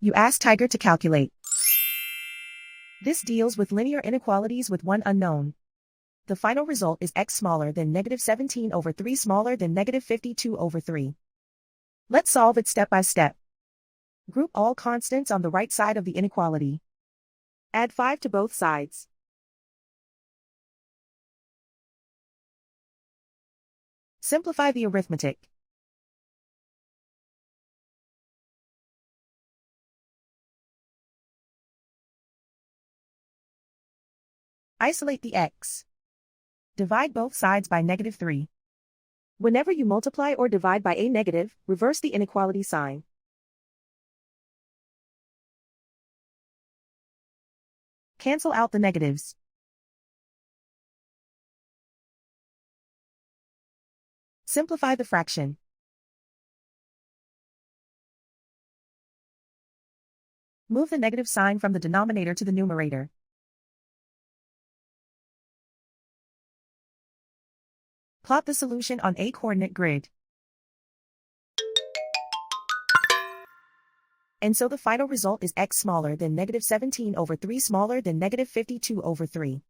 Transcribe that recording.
You ask Tiger to calculate. This deals with linear inequalities with one unknown. The final result is x smaller than -17/3 smaller than -52/3. Let's solve it step by step. Group all constants on the right side of the inequality. Add 5 to both sides. Simplify the arithmetic. Isolate the x. Divide both sides by -3. Whenever you multiply or divide by a negative, reverse the inequality sign. Cancel out the negatives. Simplify the fraction. Move the negative sign from the denominator to the numerator. Plot the solution on a coordinate grid. And so the final result is x smaller than -17/3 smaller than -52/3.